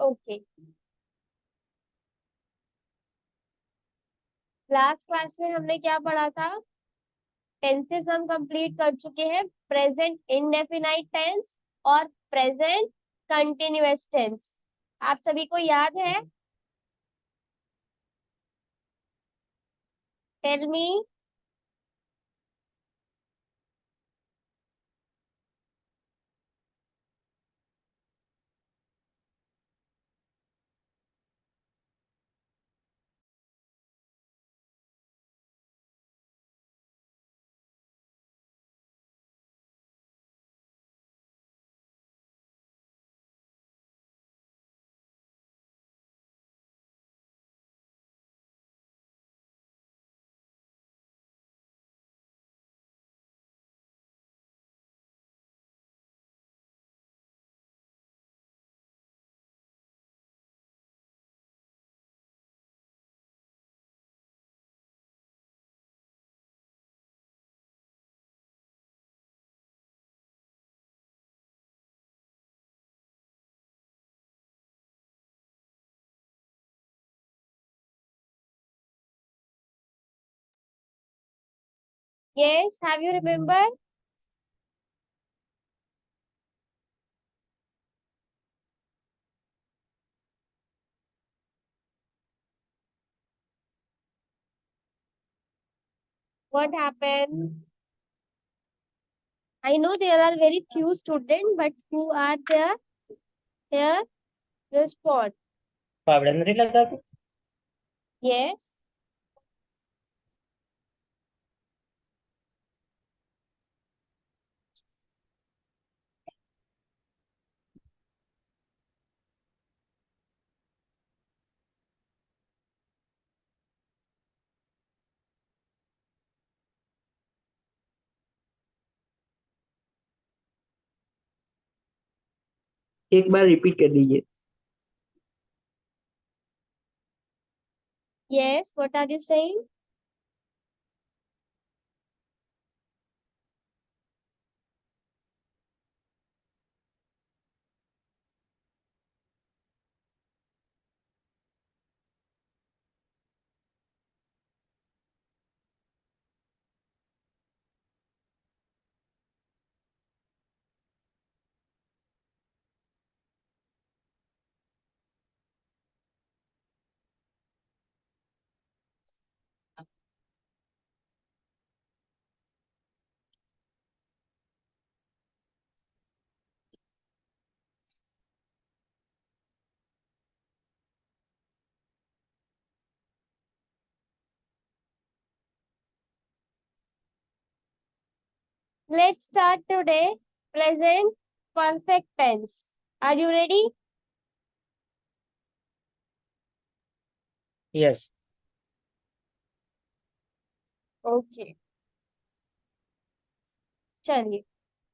Okay, last class में हमने क्या पढ़ा था? टेंसेस हम कंप्लीट कर चुके हैं, प्रेजेंट इंडेफिनाइट टेंस और प्रेजेंट कंटिन्यूअस टेंस। आप सभी को याद है? Tell me. Yes, have you remember? What happened? I know there are very few students, but who are there? Here, respond. पावड़ा नहीं लगा था। Yes. एक बार रिपीट कर दीजिए। Yes. What are you saying? Let's start today. Present perfect tense. Are you ready? Yes. Okay. चलिए,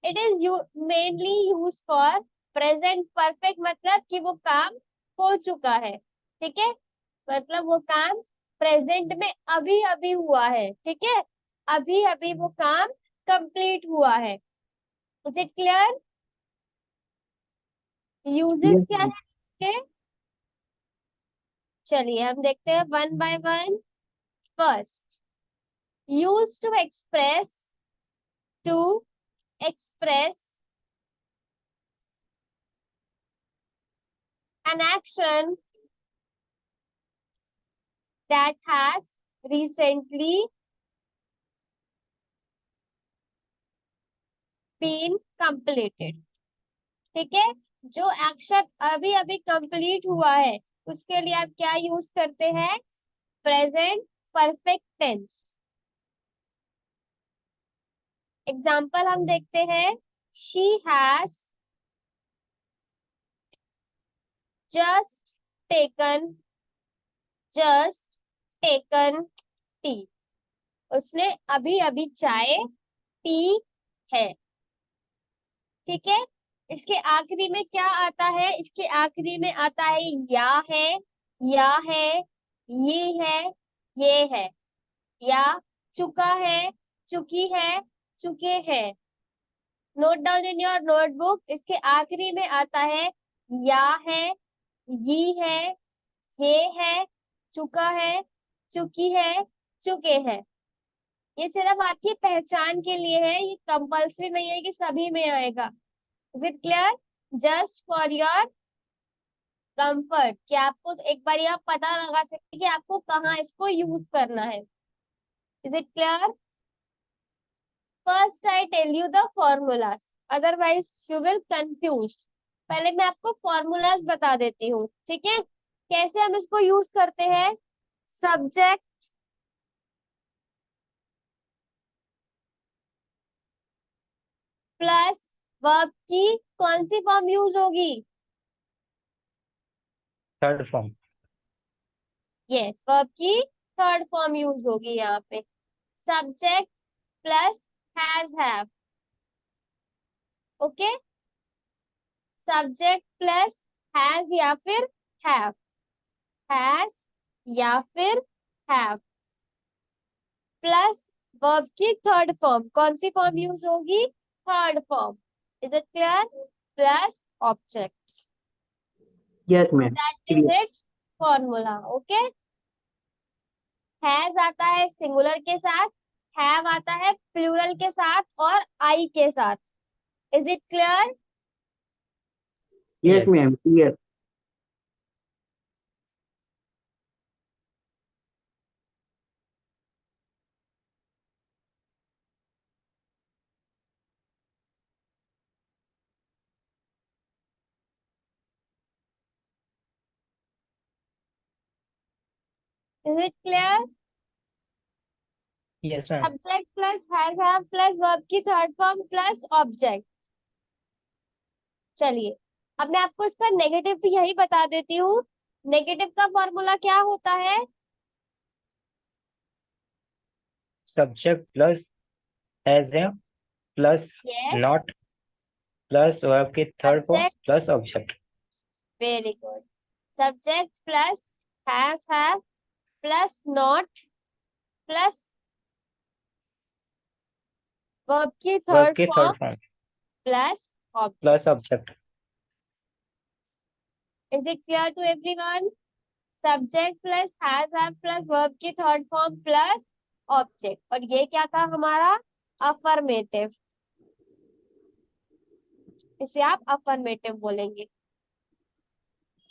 it is you mainly use for present perfect, मतलब कि वो काम हो चुका है। ठीक है, मतलब वो काम प्रेजेंट में अभी अभी हुआ है। ठीक है, अभी अभी वो काम कंप्लीट हुआ है। Is it clear? Uses yes क्या है इसके? चलिए हम देखते हैं one by one. First, use to express an action that has recently been completed। ठीक है, जो एक्शन अभी अभी कंप्लीट हुआ है उसके लिए आप क्या यूज करते हैं? Present perfect tense. एग्जाम्पल हम देखते हैं, she has just taken just taken T. उसने अभी अभी चाय पी है। ठीक है, इसके आखिरी में क्या आता है? इसके आखिरी में आता है या है, ये है, ये है, या चुका है, चुकी है, चुके हैं। Note down in your notebook, इसके आखिरी में आता है या है, ये है, ये है, चुका है, चुकी है, चुके हैं। ये सिर्फ आपकी पहचान के लिए है, ये कंपल्सरी नहीं है कि सभी में आएगा। Is it clear? Just for your comfort, कि आपको एक बार आप पता लगा सकते कि आपको कहाँ इसको यूज करना है। Is it clear? First I tell you the formulas, otherwise you will confuse. पहले मैं आपको फॉर्मूलाज बता देती हूँ, ठीक है, कैसे हम इसको यूज करते हैं। सब्जेक्ट प्लस वर्ब की कौन सी फॉर्म यूज होगी? Third form. यस, वर्ब की थर्ड फॉर्म यूज होगी यहाँ पे। Subject plus has have. Okay, subject plus has या फिर हैव, हैज या फिर हैव, प्लस वर्ब की थर्ड फॉर्म, कौन सी फॉर्म यूज होगी? Third form. Is it clear? Plus object, yes ma'am, that is clear. It's formula. Okay, has आता है singular के साथ, हैव आता है प्लूरल के साथ और आई के साथ। Is it clear? Yes yes. Ma'am, clear. Is it clear? Yes ma'am. Subject plus has have plus verb की थर्ड फॉर्म प्लस ऑब्जेक्ट। चलिए, अब मैं आपको इसका नेगेटिव भी यही बता देती हूँ। नेगेटिव का फॉर्मूला क्या होता है? सब्जेक्ट प्लस हैज है plus yes, not plus verb की third form subject, plus object. Very good. Subject plus has have plus not plus verb की वर्ब थर्ड की form third form plus plus object. Object. Is it clear to everyone? Subject plus has have plus verb की third form plus object, और ये क्या था हमारा? Affirmative. इसे आप अफर्मेटिव बोलेंगे।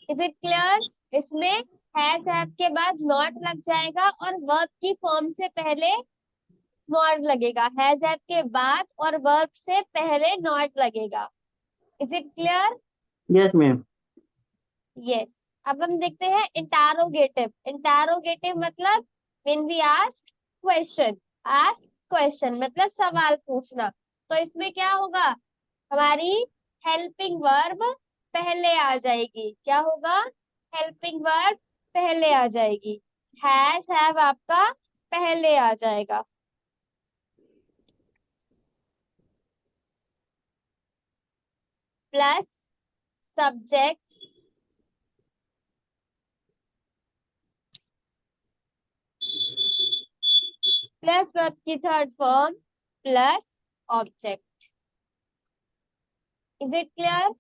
Is it clear? इसमें हैज हैव के बाद नॉट लग जाएगा और वर्ब की फॉर्म से पहले नॉट लगेगा, हैज हैव के बाद और वर्ब से पहले नॉट लगेगा। Is it clear? Yes ma'am. Yes. अब हम देखते हैं इंटारोगेटिव। इंटारोगेटिव मतलब when we ask question, ask question मतलब सवाल पूछना। तो इसमें क्या होगा? हमारी हेल्पिंग वर्ब पहले आ जाएगी। क्या होगा? हेल्पिंग वर्ब पहले आ जाएगी। हैज हैव आपका पहले आ जाएगा। प्लस सब्जेक्ट प्लस वर्ब की third form plus object. Is it clear?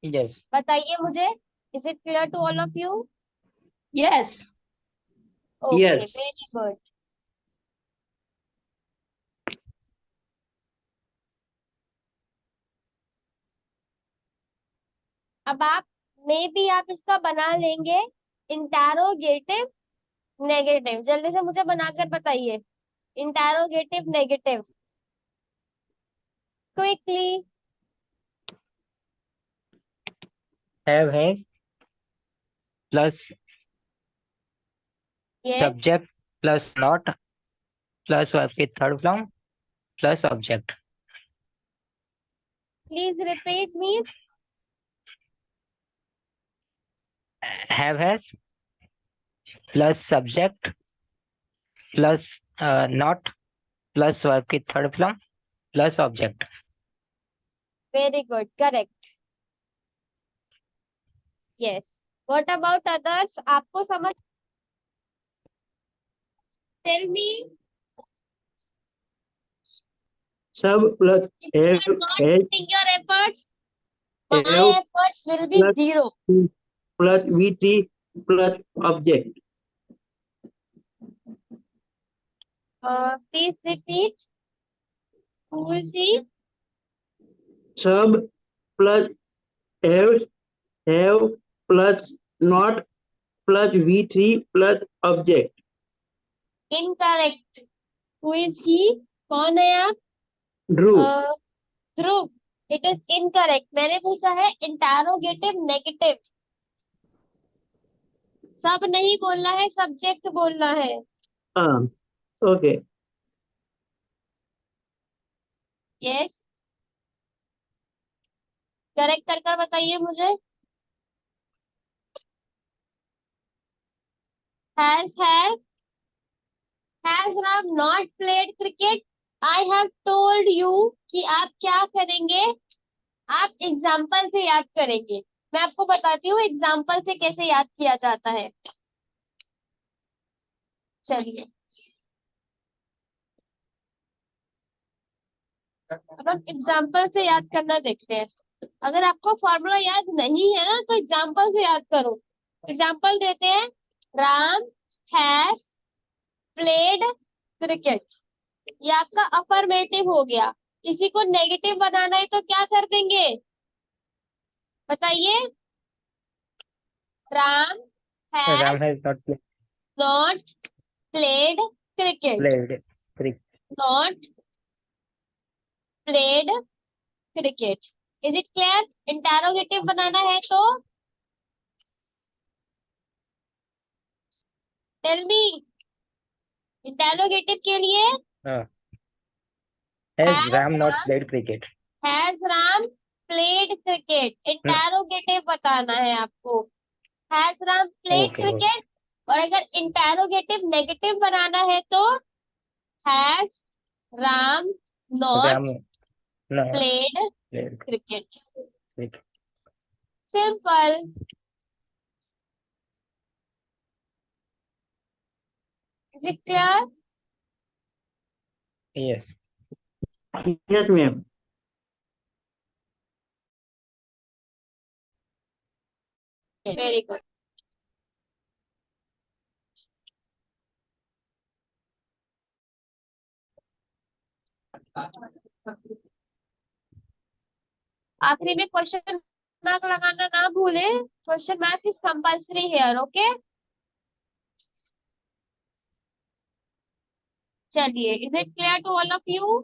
Yes. बताइए मुझे, is it clear to all of you? Yes. Okay, yes. Very good. अब आप मे भी आप इसका बना लेंगे इंटारोगेटिव नेगेटिव। जल्दी से मुझे बनाकर बताइए interrogative negative quickly. Have has plus yes, subject plus not plus verb की third form plus object. Please repeat me. Have has plus subject plus not plus verb की third form plus object. Very good, correct. Yes, what about others? आपको समझ? Tell me sub plus if you are have not has. putting your efforts, my have efforts will be plus 0. plus V3 plus object. Please repeat. Who is he? Sub plus have plus not plus V3 plus object. Incorrect. Who is he? कौन है आप? Drew. Dhruv. It is incorrect. मैंने पूछा है interrogative negative. सब नहीं बोलना है, सब्जेक्ट बोलना है. Okay. यस. करेक्ट कर कर बताइए मुझे. Has Ram not played cricket. I have told you कि आप क्या करेंगे. आप एग्जाम्पल से याद करेंगे. मैं आपको बताती हूँ एग्जाम्पल से कैसे याद किया जाता है. चलिए अब हम एग्जाम्पल से याद करना देखते हैं. अगर आपको फॉर्मूला याद नहीं है ना तो एग्जाम्पल से याद करो. एग्जाम्पल देते हैं. Ram has played cricket. ये आपका अफर्मेटिव हो गया. इसी को नेगेटिव बनाना है तो क्या कर देंगे बताइए. Ram Ram has has not not played cricket. played cricket. Not played cricket. Is it clear. Interrogative बनाना है तो टेल मी. इंटेरोगेटिव के लिए Uh, has Ram not has played cricket? Ram played cricket. No. Interrogative बताना है आपको. Has Ram played Okay. Cricket. और अगर इंटेरोगेटिव नेगेटिव बनाना है तो has Ram not Ram no played played cricket. cricket. Simple. Is it clear. Yes. Yes, ma'am. Very good. आखिरी में क्वेश्चन मार्क लगाना ना भूले. Question mark is compulsory here. Okay. चलिए is it clear to all of you.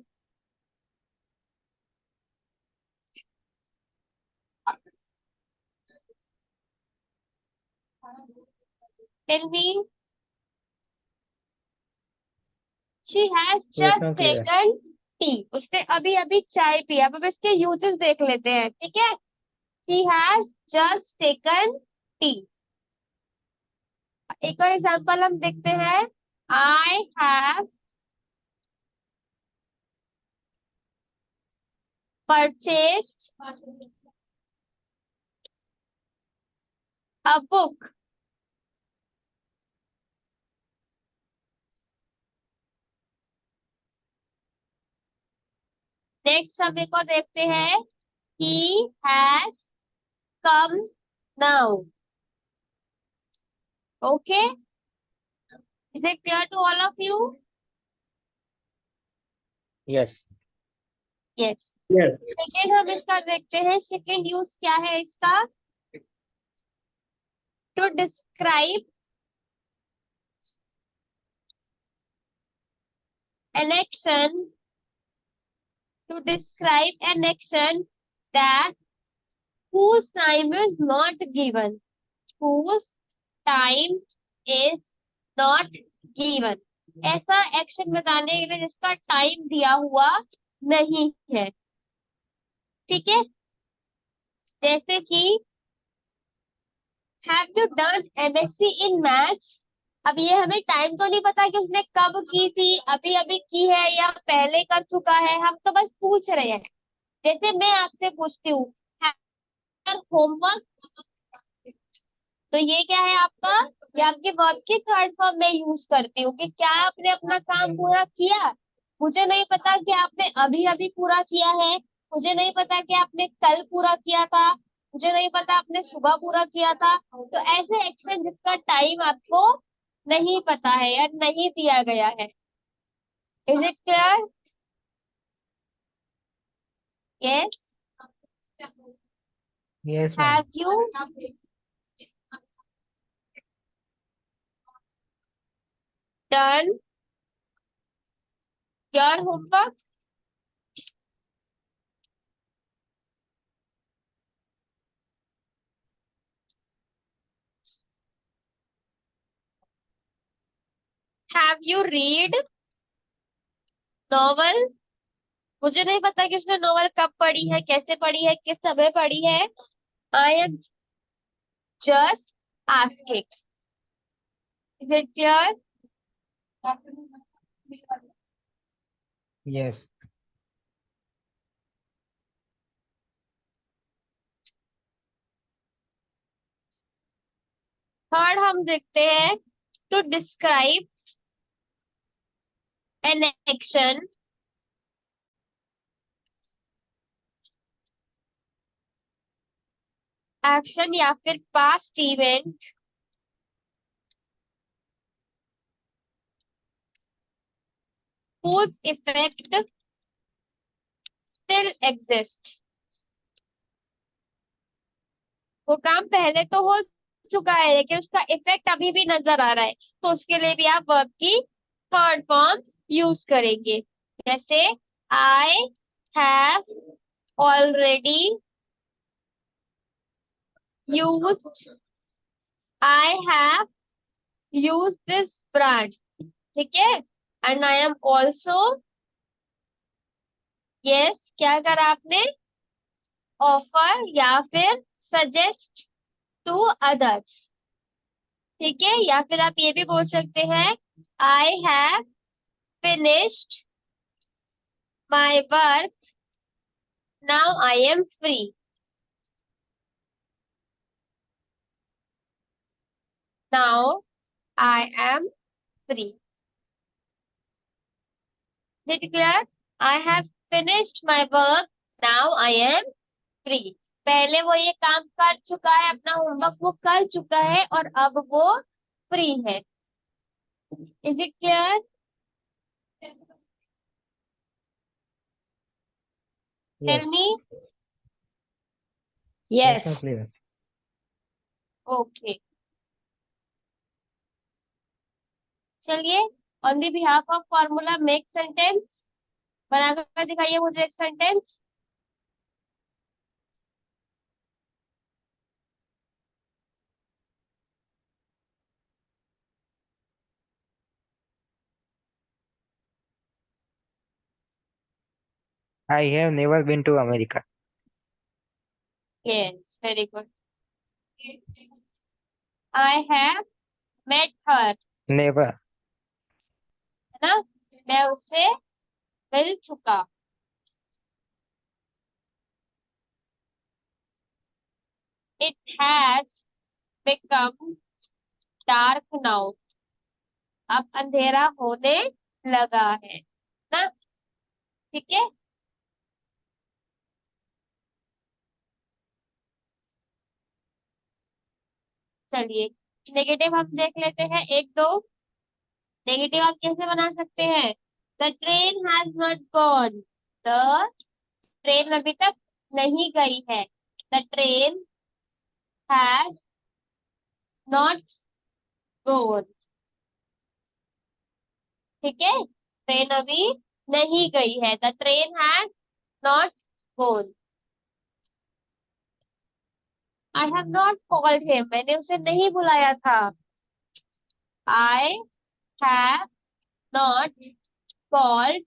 Tell me. She has Yes, just ma'am, clear. Taken T. उसने अभी अभी चाय पिया. अब इसके यूजेस देख लेते हैं. ठीक है. She has just taken tea. एक और एग्जांपल हम देखते हैं. I have purchased a book. Next हम एक और देखते हैं. He has come now. Okay. Is it clear to all of you. Yes. Yes. Yes. Second हम इसका देखते हैं. सेकेंड यूज क्या है इसका. To describe an action. To describe an action that whose time is not given. Whose time is not given. ऐसा action बताने के लिए जिसका टाइम दिया हुआ नहीं है. ठीक है. जैसे कि have you done MSc in maths. अब ये हमें टाइम तो नहीं पता कि उसने कब की थी, अभी अभी की है या पहले कर चुका है. हम तो बस पूछ रहे हैं. जैसे मैं आपसे पूछती हूँ होमवर्क. तो ये क्या है आपका. ये आपके वर्ब की थर्ड फॉर्म में यूज करती हूँ कि क्या आपने अपना काम पूरा किया. मुझे नहीं पता कि आपने अभी अभी पूरा किया है मुझे नहीं पता कि आपने कल पूरा किया था, मुझे नहीं पता आपने सुबह पूरा किया था। तो ऐसे एक्शन जिसका टाइम आपको नहीं पता है या नहीं दिया गया है। Is it clear? Yes. Yes, have ma'am. You done your homework? Have you read novel? मुझे नहीं पता कि उसने नॉवल कब पढ़ी है, कैसे पढ़ी है, किस समय पढ़ी है। I am just asking. Is it clear? Yes. Third हम देखते हैं, to describe an action action या फिर past event whose effect still exist। वो काम पहले तो हो चुका है लेकिन उसका इफेक्ट अभी भी नजर आ रहा है, तो उसके लिए भी आप वर्ब की थर्ड फॉर्म यूज करेंगे। जैसे I have already used, I have use this brand. ठीक है। And I am also, yes क्या करा आपने, ऑफर या फिर सजेस्ट टू अदर्स। ठीक है। या फिर आप ये भी बोल सकते हैं, I have finished my work, now I am free. Now I am free. Is it clear? I have finished my work, now I am free. पहले वो ये काम कर चुका है, अपना होमवर्क वो कर चुका है और अब वो फ्री है। Is it clear? Tell Yes. Me. Yes, ma'am. Yes. Clear. Okay, चलिए। On the behalf of formula make sentence, बनाकर दिखाइए मुझे एक sentence. I have never been to America. Yes, very good. I have met her, Never. है ना, मैं उससे मिल चुका। It has become dark now, अब अंधेरा होने लगा है ना। ठीक है। चलिए, नेगेटिव हम देख लेते हैं एक दो। नेगेटिव आप कैसे बना सकते हैं? The train has not gone, the train अभी तक नहीं गई है। The train has not gone. ठीक है। ट्रेन अभी नहीं गई है, the train has not gone. I have not called him, मैंने उसे नहीं बुलाया था। I have not called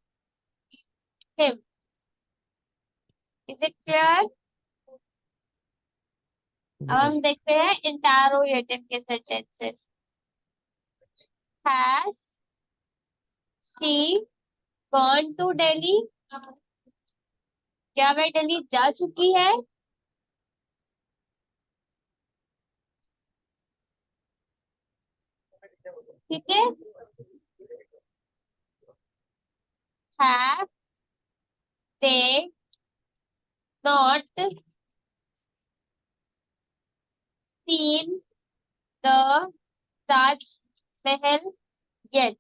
him. Is it clear? अब हम Yes. देखते हैं इंटरोगेटिव के sentences. Has she gone to Delhi, क्या वह दिल्ली जा चुकी है? ठीक है। Have they not seen the Taj Mahal yet.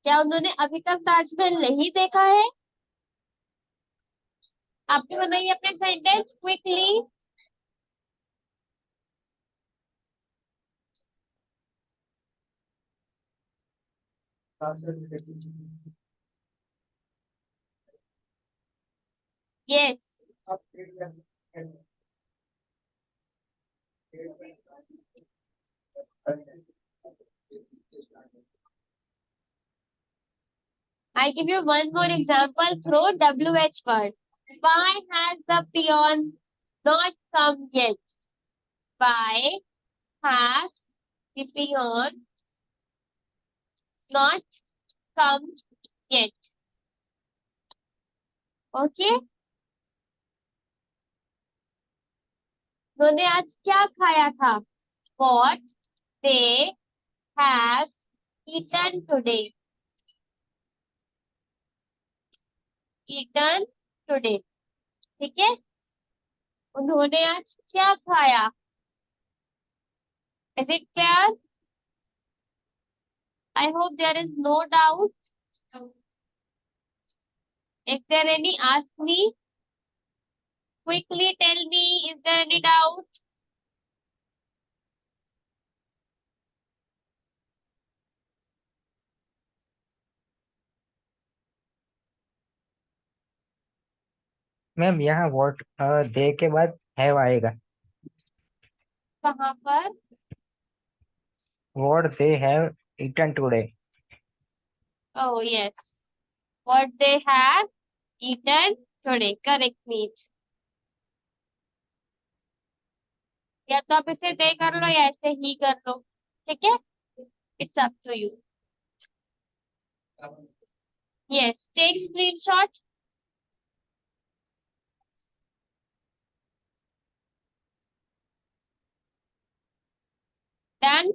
क्या उन्होंने अभी तक ताजमहल नहीं देखा है? आपने बनाइए अपने sentence quickly. Yes. I give you one more example through WH word. Why has the peon not come yet? Why has the peon not come yet? Okay? उन्होंने आज क्या खाया था? What they have eaten today. Eaten today. ठीक है? उन्होंने आज क्या खाया? Is it clear? I hope there is no doubt. If there any, ask me. Quickly tell me, is there any doubt? Ma'am यहाँ वॉट दे के बाद have आएगा. कहाँ पर? What they have eaten today. Oh yes. What they have eaten today. Correct me. या तो आप इसे दे कर लो या ऐसे ही कर लो. ठीक है? It's up to you. Yes. Take screenshot. Done.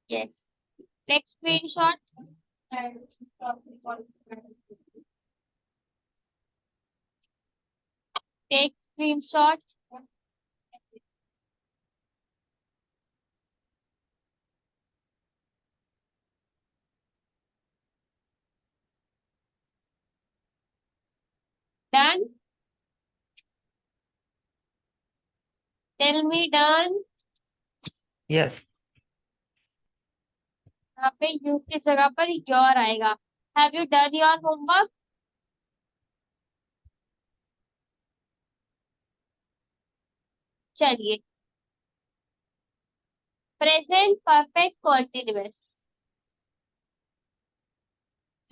Yes. Take screenshot. Take screenshot. Done. Tell me done. Yes. यहाँ पे यू की जगह पर योर आएगा. Have you done your homework? चलिए. Present perfect continuous.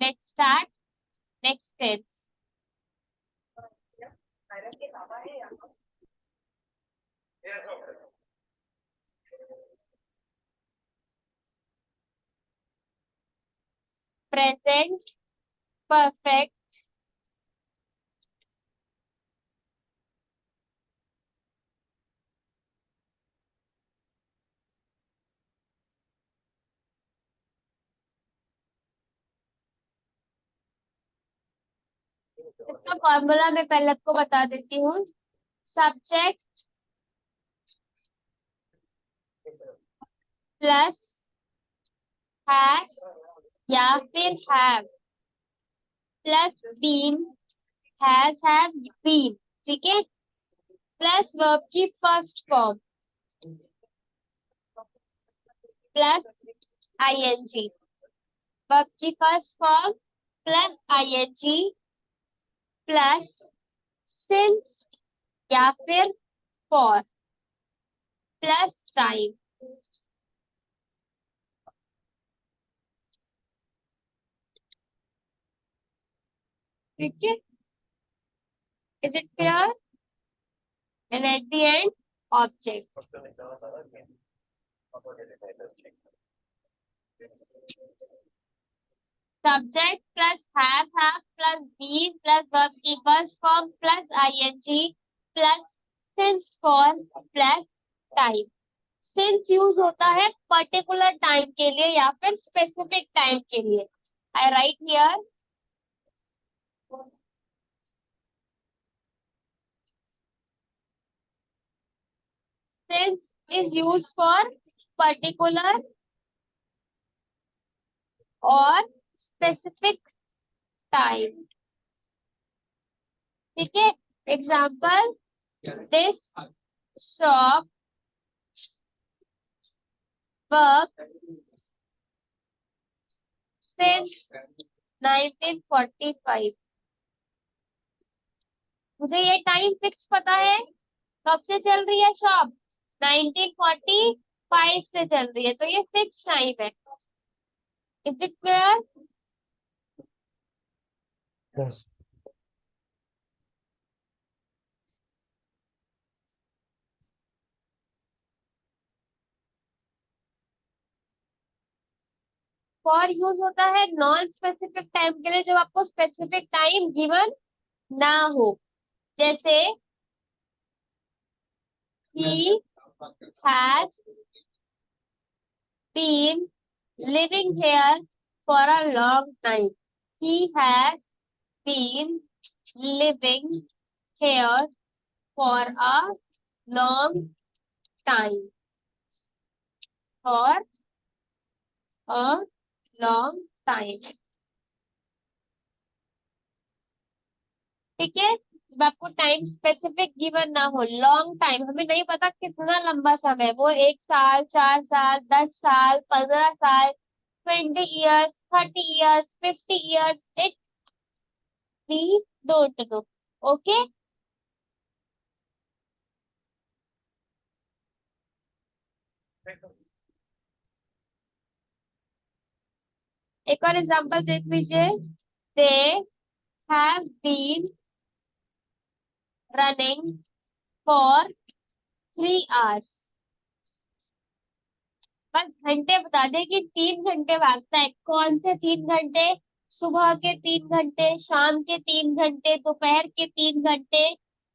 Let's start. Next tense. Present perfect इसका formula मैं पहले आपको बता देती हूँ. सब्जेक्ट प्लस हैज या फिर have plus been has have been. ठीक है? प्लस वर्ब की first form plus ING. Verb की first form plus ING plus since या फिर फॉर प्लस टाइम. ठीक है? Is it clear? And at the end, object. Subject plus has, have plus been plus verb की first form plus ing plus since for plus time. Since use होता है particular time के लिए या फिर specific time के लिए। I write here since is use for particular और स्पेसिफिक टाइम। ठीक है, example this shop work since 1945। मुझे ये टाइम फिक्स पता है कब से चल रही है शॉप, 1945 से चल रही है, तो ये फिक्स टाइम है। Is it clear? Yes. For use होता है नॉन स्पेसिफिक टाइम के लिए, जब आपको स्पेसिफिक टाइम गिवन ना हो। जैसे he has been living here for a long time. He has been living here for a long time. For a long time. ठीक है, जब आपको टाइम स्पेसिफिक गिवन ना हो, लॉन्ग टाइम, हमें नहीं पता कितना लंबा समय, वो 1 साल, 4 साल, 10 साल, 15 साल, 20 years, 30 years, 50 years, it we don't know. Okay, एक और एग्जांपल देख लीजिए। They have been running for 3 hours। बस घंटे बता दे कि 3 घंटे भागता है, कौन से 3 घंटे, सुबह के 3 घंटे, शाम के 3 घंटे, दोपहर के 3 घंटे,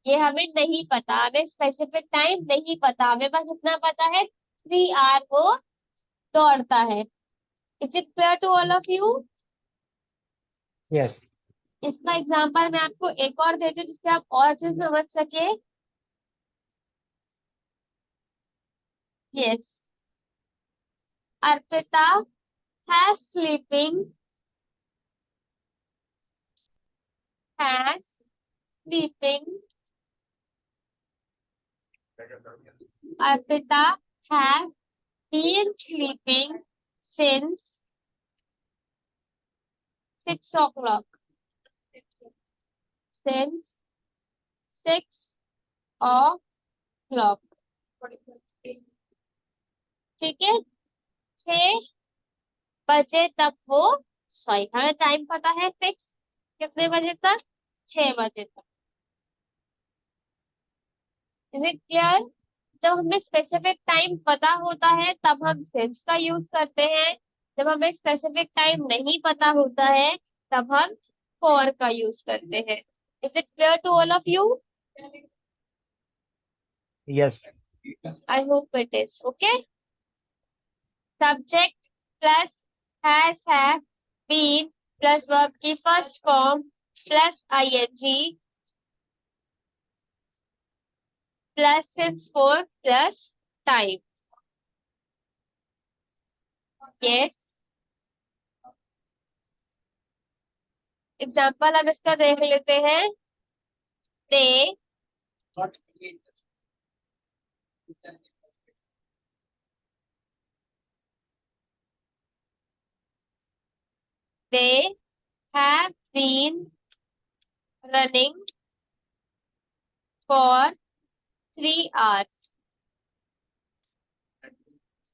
ये हमें नहीं पता, हमें स्पेसिफिक टाइम नहीं पता, हमें बस इतना पता है 3 hour वो दौड़ता है। Is it clear to all of you? Yes. इसका एग्जाम्पल मैं आपको एक और देती हूँ जिससे आप और चीज समझ सके। Yes, Arpita has sleeping has sleeping Arpita has been sleeping since 6 o'clock. Since 6 o'clock. ठीक है, 6 बजे तक वो सॉरी, हमें टाइम पता है फिक्स, कितने बजे तक, 6 बजे तक। Is it clear? जब हमें स्पेसिफिक टाइम पता होता है तब हम सिंस का यूज करते हैं, जब हमें स्पेसिफिक टाइम नहीं पता होता है तब हम फॉर का यूज करते हैं। Is it clear to all of you? Yes. I hope it is. Okay. Subject plus has, have, been plus verb की first form plus ing plus since for plus time. Yes. Example हम इसका देख लेते हैं। They they have been running for 3 hours।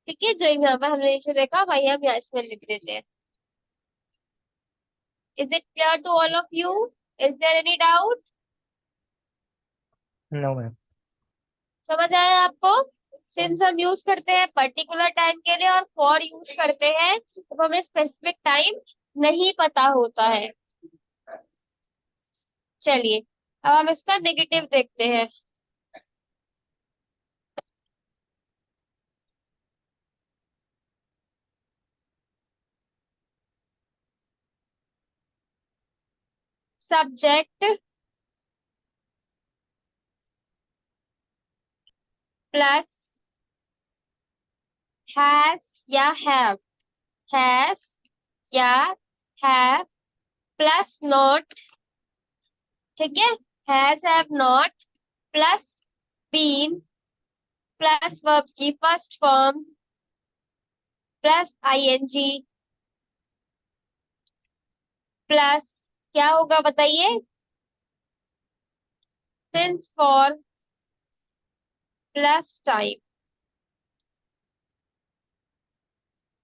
ठीक है, जो example हमने नीचे देखा वही हम यहाँ इसमें लिख देते हैं। Is it clear to all of you? Is there any doubt? No, ma'am. समझ आया आपको? सिंस हम यूज करते हैं पर्टिकुलर टाइम के लिए और फॉर यूज करते हैं तो हमें स्पेसिफिक टाइम नहीं पता होता है। चलिए, अब हम इसका नेगेटिव देखते हैं। सब्जेक्ट प्लस हैज या हैव, हैज या हैव प्लस नॉट, ठीक है, has have not plus been plus verb की first form plus ING plus क्या होगा बताइए, सिंस फॉर प्लस टाइम।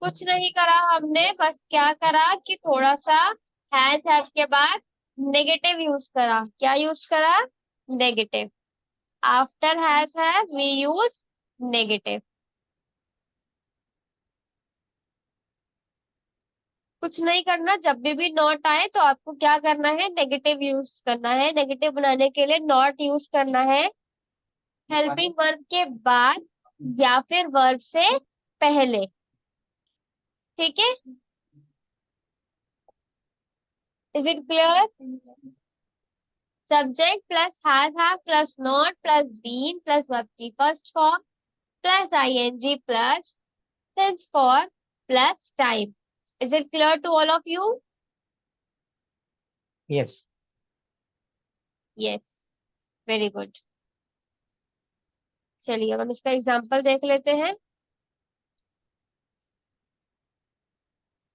कुछ नहीं करा हमने, बस क्या करा कि थोड़ा सा हैज हैव के बाद नेगेटिव यूज करा। क्या यूज करा, negative. After has have we use negative. कुछ नहीं करना, जब भी नॉट आए तो आपको क्या करना है, नेगेटिव यूज करना है। नेगेटिव बनाने के लिए नॉट यूज करना है हेल्पिंग वर्ब के बाद या फिर वर्ब से पहले, ठीक है। Is it clear? Subject plus have plus not plus been plus verb की first form plus ING plus since for plus time. Is it clear to all of you? Yes. Yes, very good. चलिए अब हम इसका example देख लेते हैं।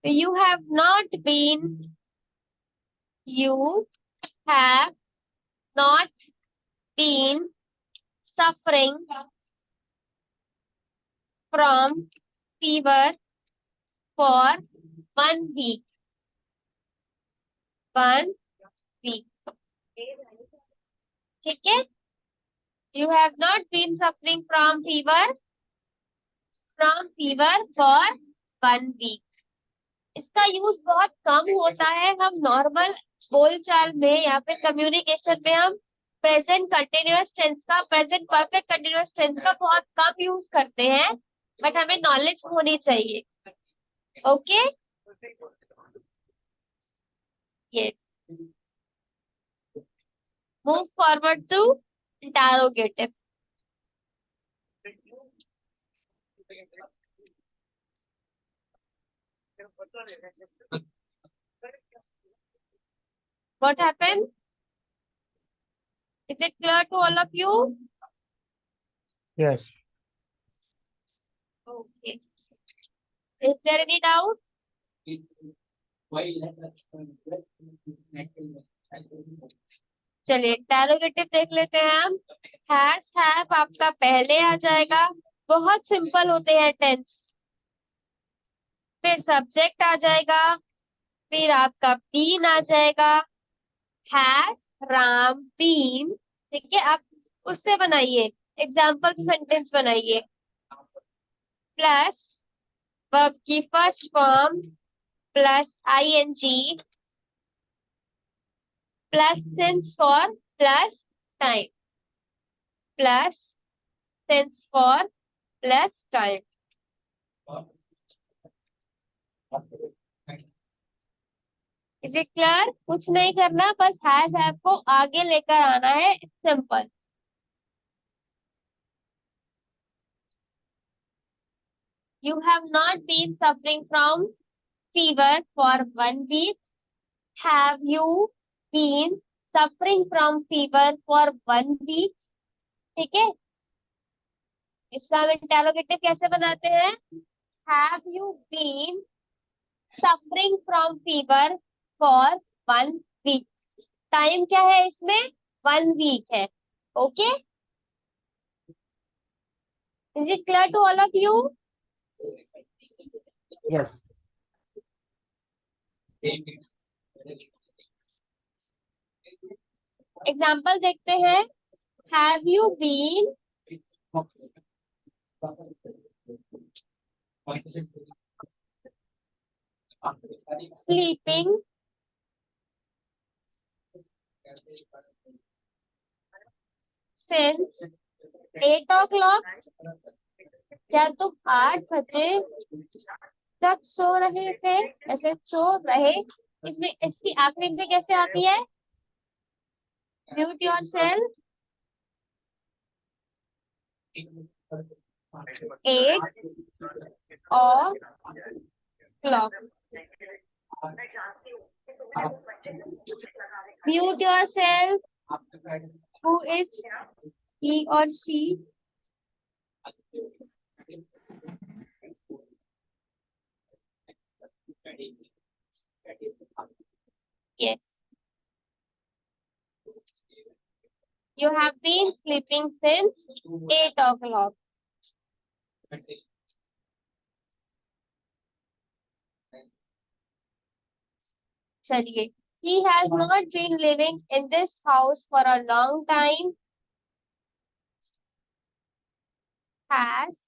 You have not been, you have not been suffering from fever for 1 week. 1 week. ठीक है? You have not been suffering from fever for 1 week. इसका यूज बहुत कम होता है। हम नॉर्मल बोलचाल में या फिर कम्युनिकेशन में हम प्रेजेंट कंटिन्यूअस टेंस का, प्रेजेंट परफेक्ट कंटिन्यूअस टेंस का बहुत कम यूज करते हैं, बट हमें नॉलेज होनी चाहिए। Okay, yes. Move forward to interrogative. What happened? Is it clear to all of you? Yes. Okay. Is there any doubt? चलिए interrogative देख लेते हैं हम। हैज हैव आपका पहले आ जाएगा, बहुत सिंपल होते हैं टेंस। फिर सब्जेक्ट आ जाएगा, फिर आपका बीन आ जाएगा, हैज राम बीन, ठीक है। आप उससे बनाइए, एग्जाम्पल सेंटेंस बनाइए, प्लस वर्ब की first form plus ING plus since for plus time, plus since for plus time. Is it clear? कुछ नहीं करना, बस हैज हैव को आगे लेकर आना है, simple. You have not been suffering from fever for 1 week. Have you been suffering from fever for 1 week? ठीक है, इसका हम इंटरोगेटिव कैसे बनाते हैं? Have you been suffering from fever for 1 week? Time क्या है इसमें? 1 week है। Okay, is it clear to all of you? Yes. Example देखते हैं। Have you been sleeping since 8 o'clock? क्या तुम 8 बजे तक सो रहे थे? ऐसे सो रहे, इसमें इसकी आखिरी में कैसे आती है? Mute yourself. 8 o'clock. Mute yourself. Who is he or she? Yes. You have been sleeping since 8 o'clock. चलिए. He has not been living in this house for a long time. Has.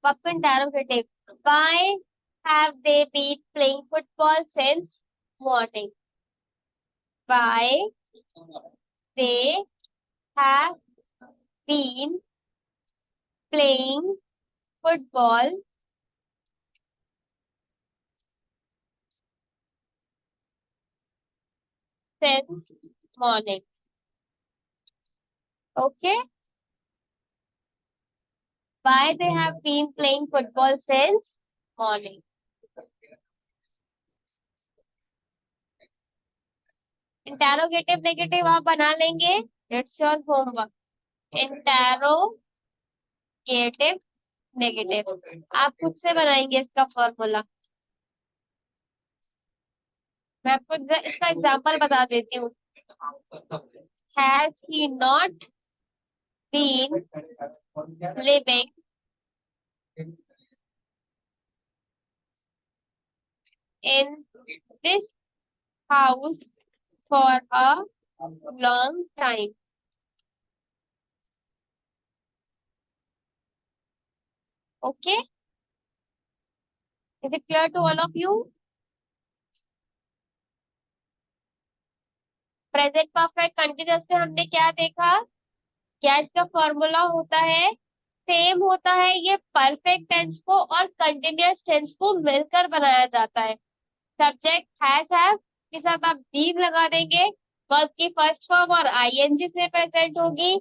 Verb interrogative. Why have they been playing football since morning? Why they have been playing football since morning. Okay. Why they have been playing football since morning. Interrogative negative आप बना लेंगे. It's your homework. Interrogative negative. आप खुद से बनाएंगे इसका formula. मैं आपको इसका एग्जाम्पल बता देती हूँ. Has he not been living in this house for a long time? Okay? Is it clear to all of you? Present perfect continuous में हमने क्या देखा? क्या इसका फॉर्मूला होता है? सेम होता है. ये परफेक्ट टेंस को और कंटिन्यूअस टेंस को मिलकर बनाया जाता है. सब्जेक्ट हैज हैव के साथ आप बीन लगा देंगे. वर्ब की फर्स्ट फॉर्म और आईएनजी से प्रेजेंट होगी.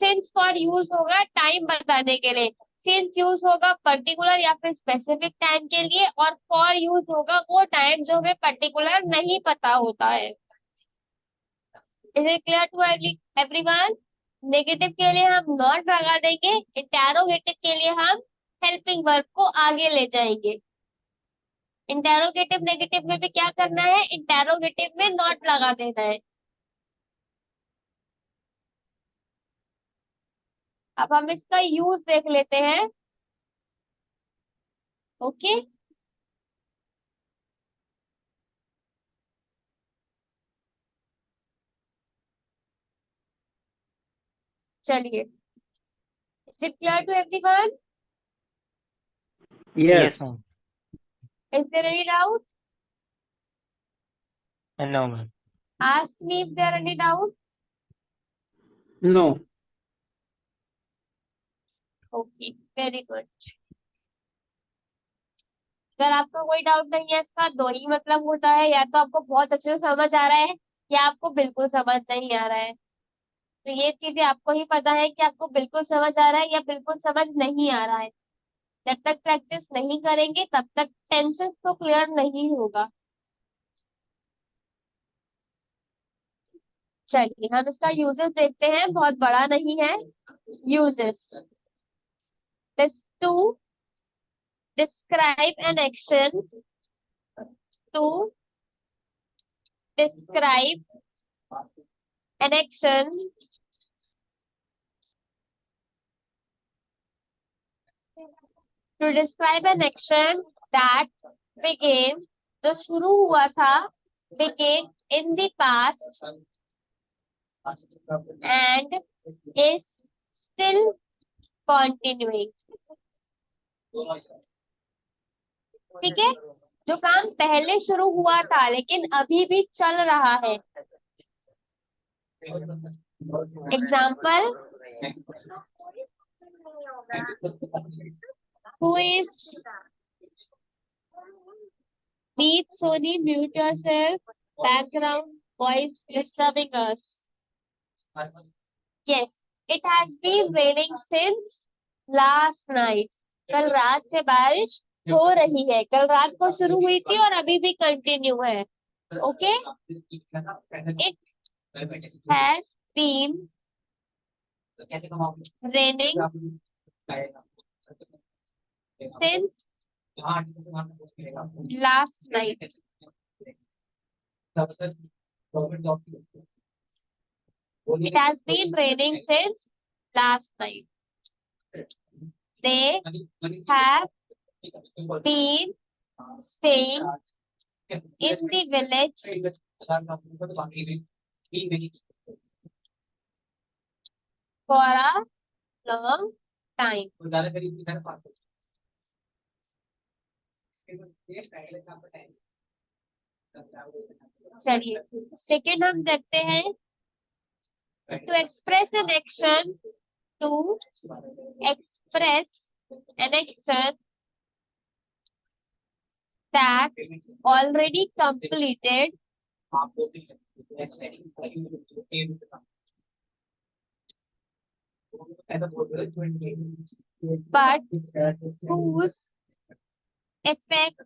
सिंस फॉर यूज होगा टाइम बताने के लिए. सिंस यूज होगा पर्टिकुलर या फिर स्पेसिफिक टाइम के लिए, और फॉर यूज होगा वो टाइम जो हमें पर्टिकुलर नहीं पता होता है. Is it clear to everyone? Negative के लिए हम नॉट लगा देंगे. इंटेरोगेटिव के लिए हम हेल्पिंग वर्ब को आगे ले जाएंगे. इंटेरोगेटिव नेगेटिव में भी क्या करना है? इंटेरोगेटिव में नॉट लगा देना है. अब हम इसका यूज देख लेते हैं. ओके. चलिए. Is it clear to everyone? Yes. Yes, ma'am. Is there any doubt? No, ma'am. Ask me if there any doubt. No. Okay, very good. अगर आपको कोई डाउट नहीं है, इसका दो ही मतलब होता है. या तो आपको बहुत अच्छे से समझ आ रहा है, या आपको बिल्कुल समझ नहीं आ रहा है. तो ये चीजें आपको ही पता है कि आपको बिल्कुल समझ आ रहा है या बिल्कुल समझ नहीं आ रहा है. जब तक प्रैक्टिस नहीं करेंगे तब तक टेंसेस तो क्लियर नहीं होगा. चलिए हम इसका यूजेस देखते हैं. बहुत बड़ा नहीं है. Uses. This to describe an action. To describe an action. To describe an action that begin, जो शुरू हुआ था, begin in the past and is still continuing. ठीक है. जो काम पहले शुरू हुआ था लेकिन अभी भी चल रहा है. Example. Who is Meet Soni. Mute yourself. Background voice disturbing us. Yes, it has been raining since last night. कल रात से बारिश हो रही है, कल रात को शुरू हुई थी और अभी भी कंटिन्यू है. Okay, it has been raining since last night. It has been raining since last night. They have been staying in the village for a long time. चलिए सेकेंड हम देखते हैं. To express an action, to express an action that already completed but whose effect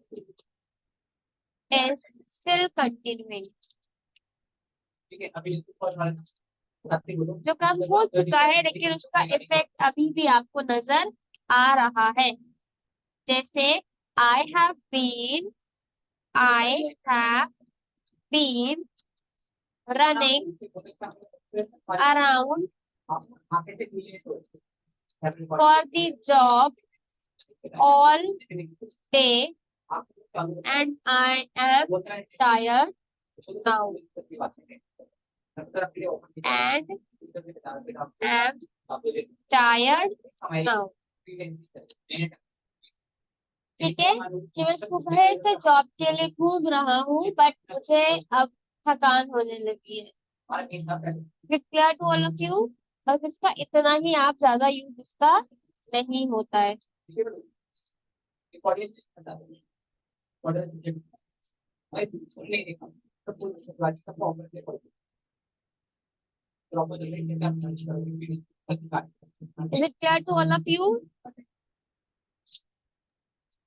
is still continuing. जो काम हो चुका है लेकिन उसका इफेक्ट अभी भी आपको नजर आ रहा है. जैसे I have been running around for the job all day and I am tired now. And am tired now. ठीक है कि मैं सुबह से जॉब के लिए घूम रहा हूँ बट मुझे अब थकान होने लगी है. Clear to all of you. बस इसका इतना ही, आप ज्यादा यूज इसका नहीं होता है. Is it clear to all of you?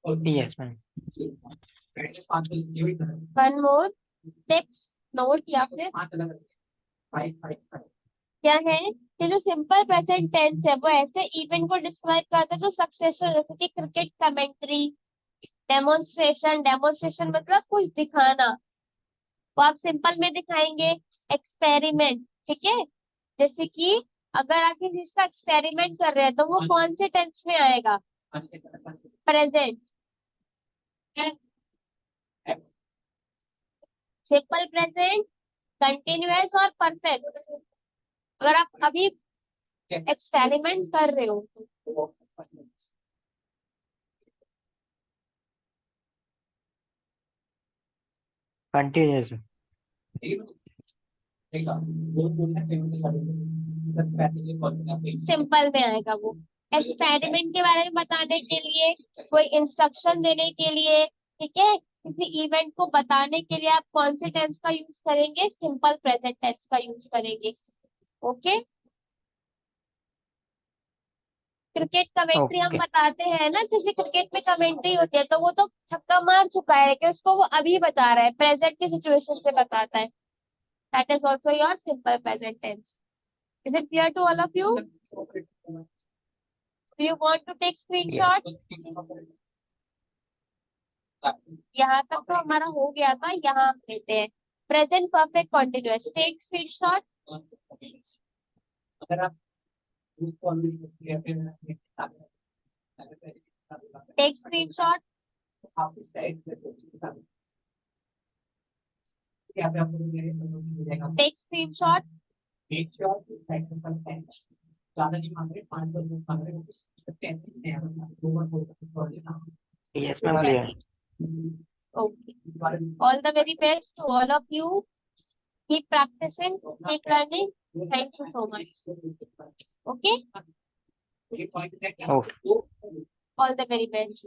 Yes, ma'am. One more tips note या फिर क्या है कि जो सिंपल प्रेजेंट टेंस है वो ऐसे इवेंट को डिस्क्राइब करता है जो सक्सेशन, जैसे कि क्रिकेट कमेंट्री, डेमोन्स्ट्रेशन. डेमोन्स्ट्रेशन मतलब कुछ दिखाना, तो आप सिंपल में दिखाएंगे. एक्सपेरिमेंट, ठीक है, जैसे कि अगर आप किसी चीज का एक्सपेरिमेंट कर रहे हैं तो वो कौन से टेंस में आएगा? प्रेजेंट. सिंपल प्रेजेंट, कंटिन्यूअस और परफेक्ट. अगर आप अभी एक्सपेरिमेंट कर रहे हो Continuous. सिंपल में आएगा वो. एक्सपेरिमेंट के बारे में बताने के लिए, कोई इंस्ट्रक्शन देने के लिए, ठीक है, किसी इवेंट को बताने के लिए आप कौन से टेंस का यूज करेंगे? सिंपल प्रेजेंट टेंस का यूज करेंगे. ओके. क्रिकेट कमेंट्री हम Okay. बताते हैं ना, जैसे क्रिकेट में कमेंट्री होती है तो वो तो छक्का मार चुका है लेकिन उसको वो अभी बता रहा है, प्रेजेंट की सिचुएशन से बताता है. That is also your simple present tense. Is it clear to all of you? Do you want to take Yes. Screenshot? यहाँ तक तो हमारा हो गया था, यहाँ हम लेते हैं present perfect continuous. Take screenshot. Take screenshot. Take screenshot. Yes, ma'am. Clear. Okay. All the very best to all of you. Keep practicing, keep learning. Thank you so much. Okay. Okay. All the very best.